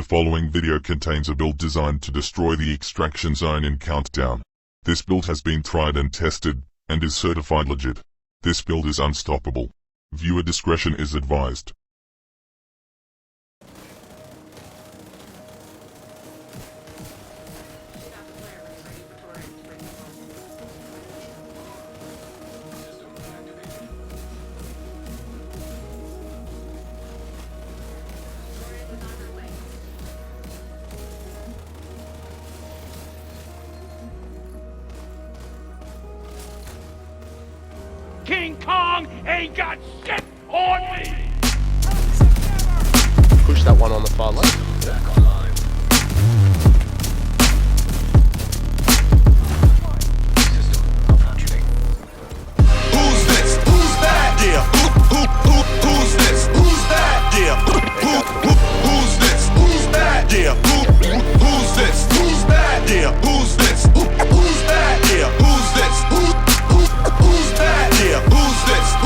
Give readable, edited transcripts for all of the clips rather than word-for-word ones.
following video contains a build designed to destroy the extraction zone in Countdown. This build has been tried and tested, and is certified legit. This build is unstoppable. Viewer discretion is advised. King Kong ain't got shit on me! Push that one on the far left. Back online. System malfunctioning. Who's this? Who's that? Yeah. Who's this? Who's that? Yeah. Who's this? Who's that? Yeah. Who's this? Who's that? Yeah. Who's this? Who's that? Yeah. Who's this? Who's that? Yeah. Who's this?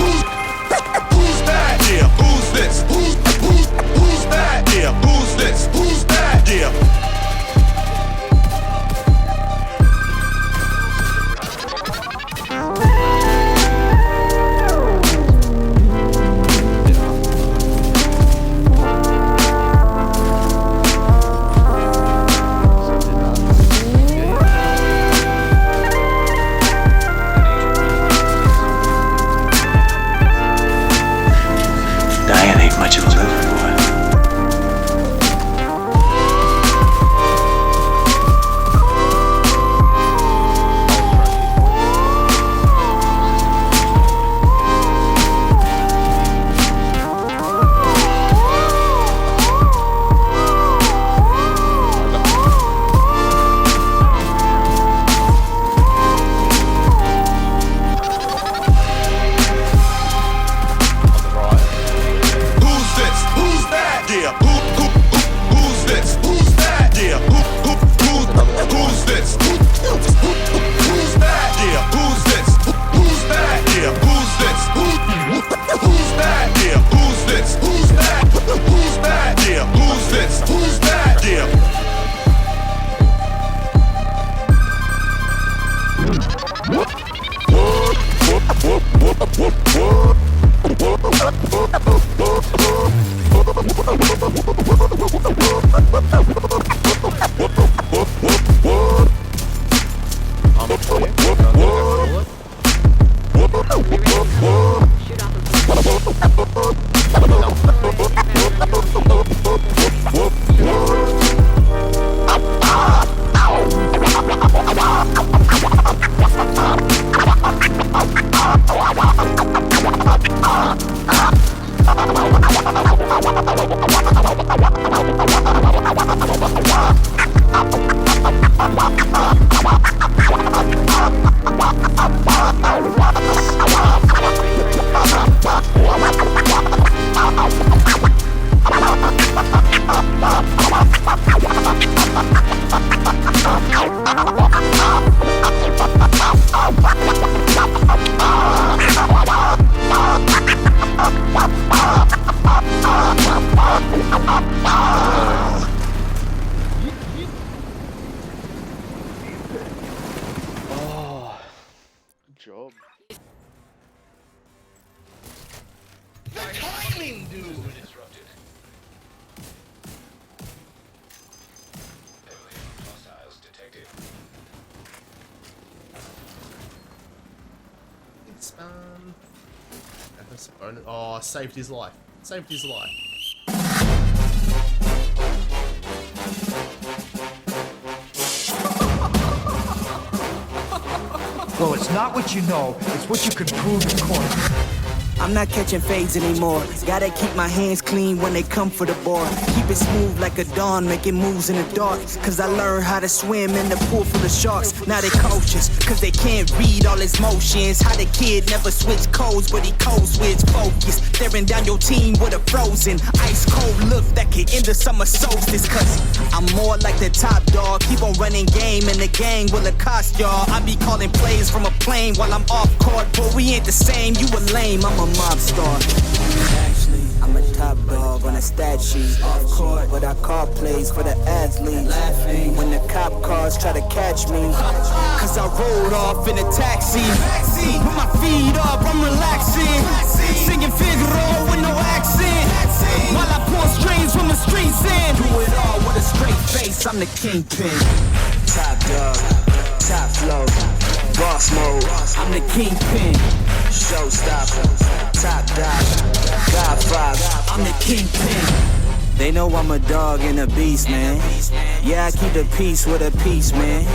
Who's that? Yeah. Who's this? Who's that? Yeah. Who's this? Who's that? Yeah. Diane ain't much of a liver, boy. Job. The timing, dude! Disrupted. Hostiles detected. It's that's a bonus. Oh, saved his life. Saved his life. Well, it's not what you know, it's what you can prove in court. I'm not catching fades anymore. Gotta keep my hands clean when they come for the bar. Keep it smooth like a dawn, making moves in the dark. Cause I learned how to swim in the pool full of sharks. Now they cautious, cause they can't read all his motions. How the kid never switch codes, but he code switch focus. Staring down your team with a frozen, ice cold look that can end the summer solstice. Cause I'm more like the top dog. Keep on running game and the gang will accost y'all. I be calling plays from a plane while I'm off court. But we ain't the same, you a lame, I'm a mob star. Actually, I'm a top dog. dog on a stat sheet. Off court, but I call plays for the athletes. Laughing when the cop cars try to catch me. Cause I rolled off in a taxi. Put my feet up, I'm relaxing. Singing Figaro with no accent. While I pour strings from the streets in. Do it all with a straight face, I'm the Kingpin. Top dog, top flow, boss mode. I'm the Kingpin. Showstopper, top dog, Godfather. I'm the Kingpin. They know I'm a dog and a beast, man. Yeah, I keep the peace with a piece, man.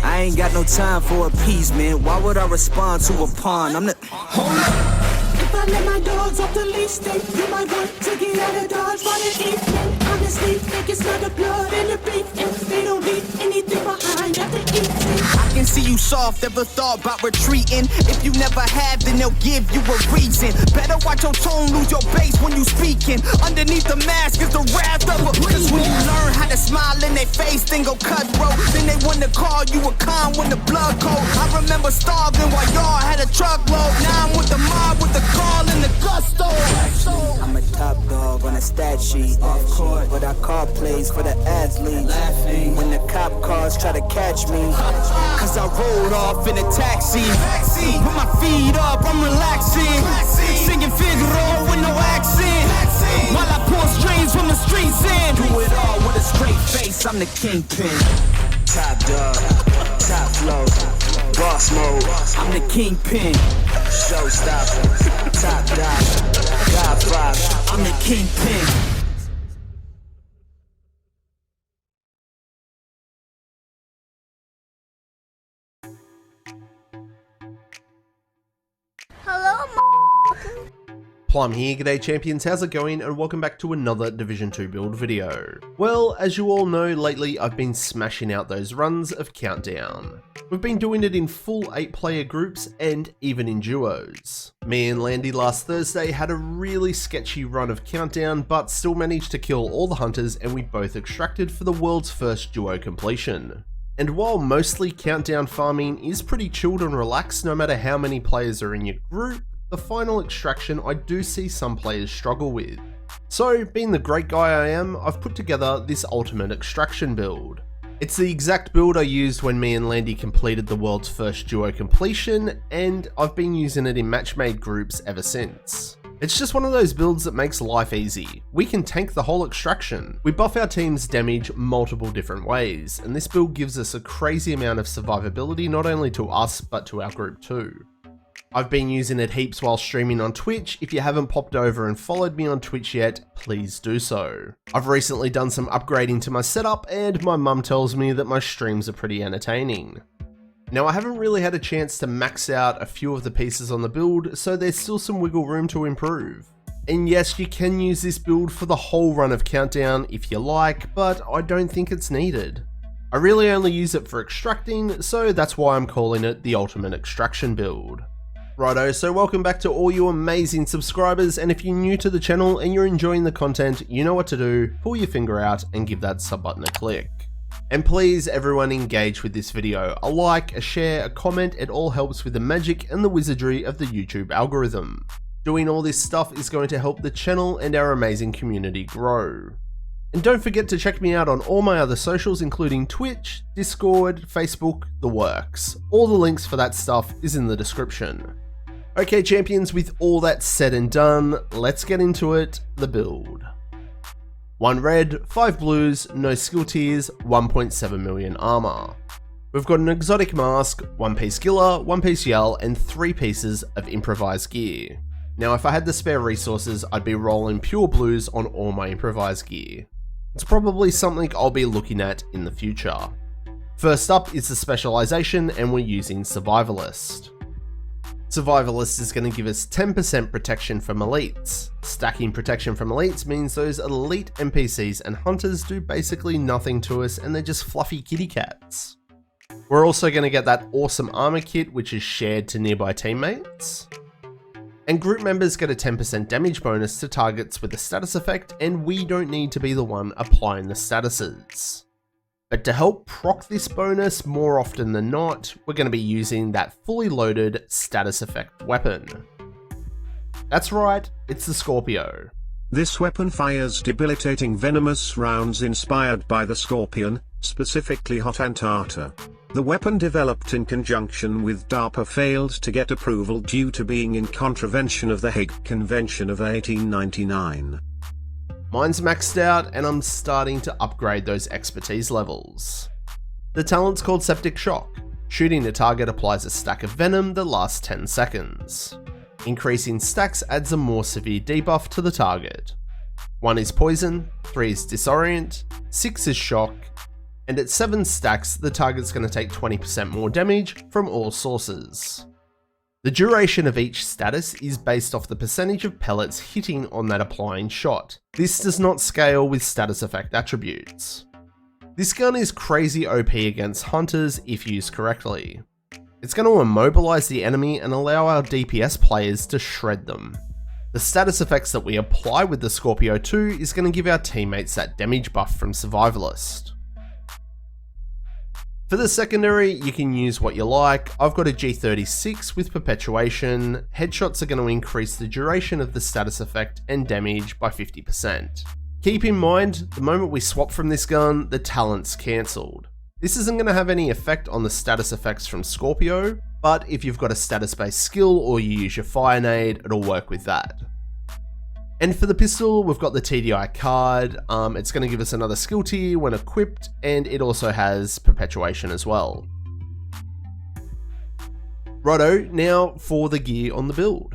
I ain't got no time for appeasement. Why would I respond to a pawn? I'm the... Hold up. If I let my dogs off the leash, then you might want to get out of Dodge by the evening. Honestly, think it's not the blood and the beef, and they don't leave anything behind after eating. I can see you soft, ever thought about retreating. If you never have, then they'll give you a reason. Better watch your tone, lose your bass when you speaking. Underneath the mask is the wrath of a Cause when you learn how to smile in their face, then go cutthroat. Then they wanna call you a con when the blood cold. I remember starving while y'all had a truckload. Now I'm with the mob with the call and the gusto. I'm a top dog on a stat sheet. Off court, but I call plays for the athletes. Laughing when the cop cars try to catch me. Cause I rolled off in a taxi. Put my feet up, I'm relaxing. Singing Figaro with no accent. While I pour strings from the streets in. Do it all with a straight face, I'm the Kingpin. Top dog, top flow, boss mode. I'm the Kingpin. Showstopper, top dog, Godfather. I'm the Kingpin. Plum here, g'day champions, how's it going, and welcome back to another Division 2 build video. Well, as you all know, lately I've been smashing out those runs of Countdown. We've been doing it in full 8-player groups and even in duos. Me and Landy last Thursday had a really sketchy run of Countdown, but still managed to kill all the hunters and we both extracted for the world's first duo completion. And while mostly Countdown farming is pretty chilled and relaxed no matter how many players are in your group, the final extraction I do see some players struggle with. So, being the great guy I am, I've put together this ultimate extraction build. It's the exact build I used when me and Landy completed the world's first duo completion, and I've been using it in match-made groups ever since. It's just one of those builds that makes life easy. We can tank the whole extraction. We buff our team's damage multiple different ways, and this build gives us a crazy amount of survivability not only to us, but to our group too. I've been using it heaps while streaming on Twitch. If you haven't popped over and followed me on Twitch yet, please do so. I've recently done some upgrading to my setup and my mum tells me that my streams are pretty entertaining. Now I haven't really had a chance to max out a few of the pieces on the build, so there's still some wiggle room to improve. And yes, you can use this build for the whole run of Countdown if you like, but I don't think it's needed. I really only use it for extracting, so that's why I'm calling it the ultimate extraction build. Righto, so welcome back to all you amazing subscribers, and if you're new to the channel and you're enjoying the content, you know what to do, pull your finger out and give that sub button a click. And please everyone engage with this video, a like, a share, a comment, it all helps with the magic and the wizardry of the YouTube algorithm. Doing all this stuff is going to help the channel and our amazing community grow. And don't forget to check me out on all my other socials including Twitch, Discord, Facebook, the works. All the links for that stuff is in the description. Okay champions, with all that said and done, let's get into it, the build. 1 red, 5 blues, no skill tiers, 1.7 million armor. We've got an exotic mask, 1 piece Gilla, 1 piece Yell, and 3 pieces of improvised gear. Now if I had the spare resources, I'd be rolling pure blues on all my improvised gear. It's probably something I'll be looking at in the future. First up is the specialization, and we're using Survivalist. Survivalist is going to give us 10% protection from elites. Stacking protection from elites means those elite NPCs and hunters do basically nothing to us and they're just fluffy kitty cats. We're also going to get that awesome armor kit which is shared to nearby teammates. And group members get a 10% damage bonus to targets with a status effect, and we don't need to be the one applying the statuses. But to help proc this bonus more often than not, we're going to be using that fully loaded status effect weapon. That's right, it's the Scorpio. This weapon fires debilitating venomous rounds inspired by the Scorpion, specifically Hot Antarta. The weapon developed in conjunction with DARPA failed to get approval due to being in contravention of the Hague Convention of 1899. Mine's maxed out and I'm starting to upgrade those expertise levels. The talent's called Septic Shock. Shooting a target applies a stack of venom that lasts 10 seconds. Increasing stacks adds a more severe debuff to the target. 1 is Poison, 3 is Disorient, 6 is Shock, and at 7 stacks the target's going to take 20% more damage from all sources. The duration of each status is based off the percentage of pellets hitting on that applying shot. This does not scale with status effect attributes. This gun is crazy OP against hunters if used correctly. It's going to immobilize the enemy and allow our DPS players to shred them. The status effects that we apply with the Scorpio 2 is going to give our teammates that damage buff from Survivalist. For the secondary, you can use what you like. I've got a G36 with Perpetuation. Headshots are going to increase the duration of the status effect and damage by 50%. Keep in mind, the moment we swap from this gun, the talent's cancelled. This isn't going to have any effect on the status effects from Scorpio, but if you've got a status-based skill or you use your Fire Nade, it'll work with that. And for the pistol, we've got the TDI card. It's going to give us another skill tier when equipped, and it also has Perpetuation as well. Righto, now for the gear on the build.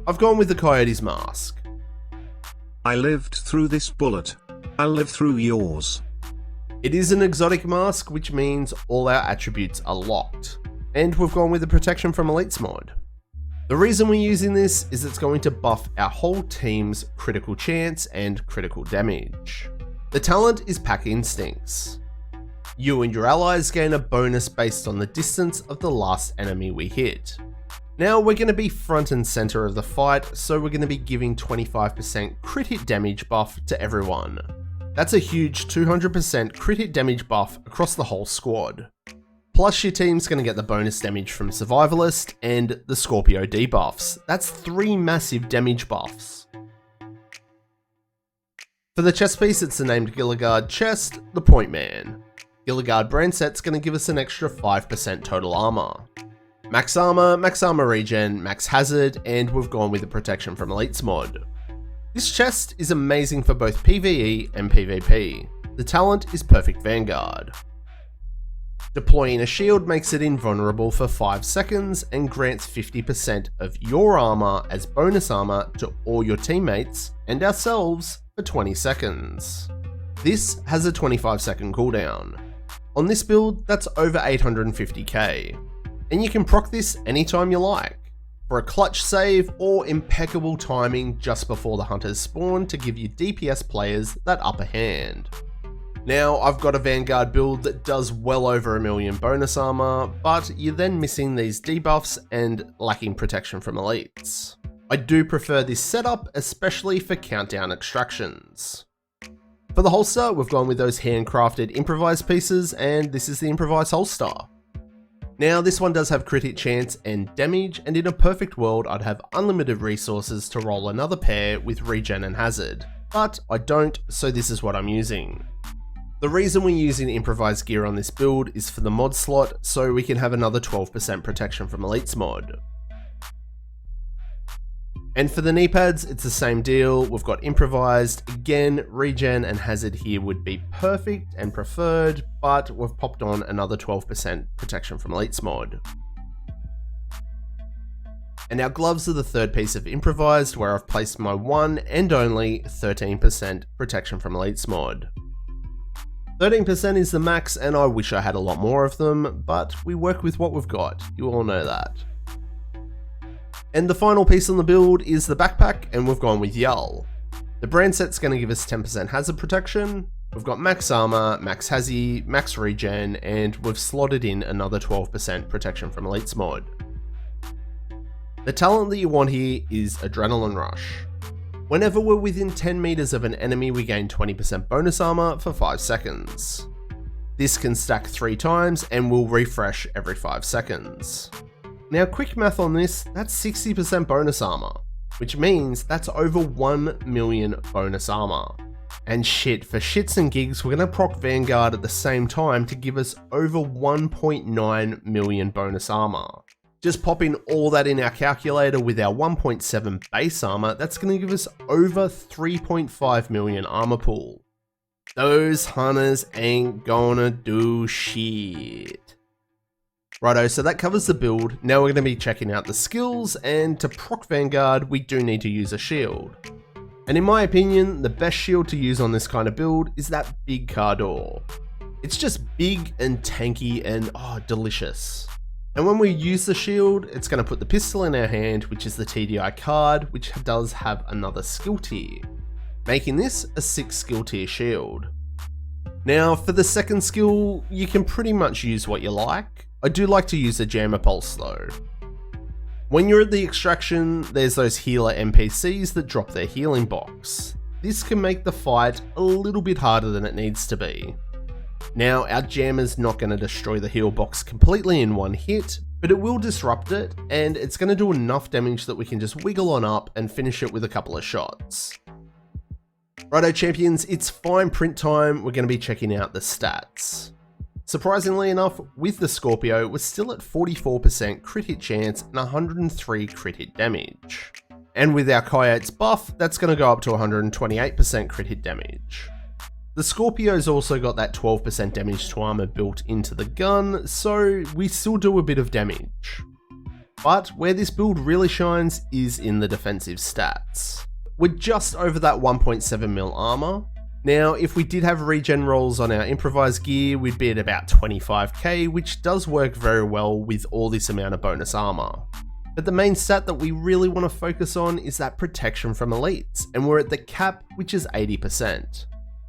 I've gone with the Coyote's Mask. I lived through this bullet. I'll live through yours. It is an exotic mask, which means all our attributes are locked. And we've gone with the Protection from Elites mod. The reason we're using this is it's going to buff our whole team's critical chance and critical damage. The talent is Pack Instincts. You and your allies gain a bonus based on the distance of the last enemy we hit. Now we're going to be front and center of the fight, so we're going to be giving 25% crit hit damage buff to everyone. That's a huge 200% crit hit damage buff across the whole squad. Plus your team's going to get the bonus damage from Survivalist and the Scorpio debuffs. That's 3 massive damage buffs. For the chest piece, it's the named Gilligard chest, the Point Man. Gilligard brand set's going to give us an extra 5% total armor. Max armor regen, max hazard, and we've gone with the Protection from Elites mod. This chest is amazing for both PVE and PVP. The talent is Perfect Vanguard. Deploying a shield makes it invulnerable for 5 seconds and grants 50% of your armor as bonus armor to all your teammates and ourselves for 20 seconds. This has a 25-second cooldown. On this build, that's over 850k. And you can proc this anytime you like, for a clutch save or impeccable timing just before the hunters spawn to give you DPS players that upper hand. Now, I've got a Vanguard build that does well over 1 million bonus armor, but you're then missing these debuffs and lacking protection from elites. I do prefer this setup, especially for countdown extractions. For the holster, we've gone with those handcrafted improvised pieces, and this is the improvised holster. Now, this one does have crit hit chance and damage, and in a perfect world, I'd have unlimited resources to roll another pair with regen and hazard, but I don't, so this is what I'm using. The reason we're using improvised gear on this build is for the mod slot, so we can have another 12% protection from elites mod. And for the knee pads, it's the same deal. We've got improvised. Again, regen and hazard here would be perfect and preferred, but we've popped on another 12% protection from elites mod. And our gloves are the third piece of improvised, where I've placed my one and only 13% protection from elites mod. 13% is the max, and I wish I had a lot more of them, but we work with what we've got. You all know that. And the final piece on the build is the backpack, and we've gone with Yull. The brand set's going to give us 10% hazard protection. We've got max armor, max hazy, max regen, and we've slotted in another 12% protection from elites mod. The talent that you want here is Adrenaline Rush. Whenever we're within 10 meters of an enemy, we gain 20% bonus armor for 5 seconds. This can stack 3 times and will refresh every 5 seconds. Now, quick math on this, that's 60% bonus armor. which means that's over 1 million bonus armor. And shit, for shits and gigs, we're going to proc Vanguard at the same time to give us over 1.9 million bonus armor. Just popping all that in our calculator with our 1.7 base armor, that's going to give us over 3.5 million armor pool. Those hunters ain't gonna do shit. Righto, so that covers the build. Now we're going to be checking out the skills, and to proc Vanguard, we do need to use a shield. And in my opinion, the best shield to use on this kind of build is that big car door. It's just big and tanky and delicious. And when we use the shield, it's going to put the pistol in our hand, which is the TDI card, which does have another skill tier, making this a 6 skill tier shield. Now for the second skill, you can pretty much use what you like. I do like to use the Jammer Pulse though. When you're at the extraction, there's those healer NPCs that drop their healing box. This can make the fight a little bit harder than it needs to be. Now, our jammer's not going to destroy the heal box completely in one hit, but it will disrupt it, and it's going to do enough damage that we can just wiggle on up and finish it with a couple of shots. Righto champions, it's fine print time. We're going to be checking out the stats. Surprisingly enough, with the Scorpio, we're still at 44% crit hit chance and 103 crit hit damage. And with our Coyote's buff, that's going to go up to 128% crit hit damage. The Scorpio's also got that 12% damage to armor built into the gun, so we still do a bit of damage. But where this build really shines is in the defensive stats. We're just over that 1.7 mil armor. Now, if we did have regen rolls on our improvised gear, we'd be at about 25k, which does work very well with all this amount of bonus armor. But the main stat that we really want to focus on is that protection from elites, and we're at the cap, which is 80%.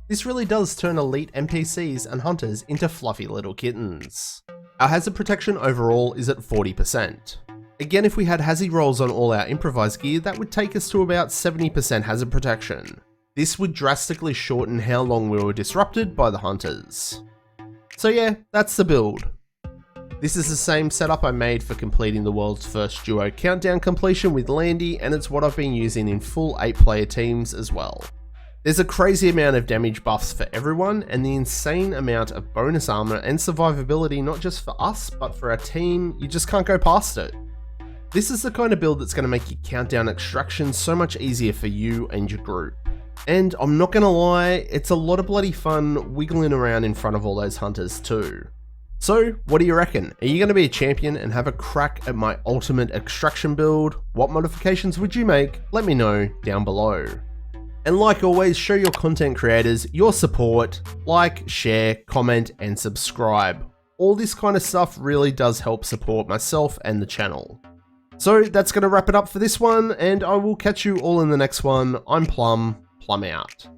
This really does turn elite NPCs and hunters into fluffy little kittens. Our hazard protection overall is at 40%. Again, if we had hazzy rolls on all our improvised gear, that would take us to about 70% hazard protection. This would drastically shorten how long we were disrupted by the hunters. So yeah, that's the build. This is the same setup I made for completing the world's first duo countdown completion with Landy, and it's what I've been using in full 8-player teams as well. There's a crazy amount of damage buffs for everyone, and the insane amount of bonus armor and survivability not just for us, but for our team. You just can't go past it. This is the kind of build that's going to make your countdown extraction so much easier for you and your group. And I'm not going to lie, it's a lot of bloody fun wiggling around in front of all those hunters too. So, what do you reckon? Are you going to be a champion and have a crack at my ultimate extraction build? What modifications would you make? Let me know down below. And like always, show your content creators your support, like, share, comment, and subscribe. All this kind of stuff really does help support myself and the channel. So that's going to wrap it up for this one, and I will catch you all in the next one. I'm Plum out.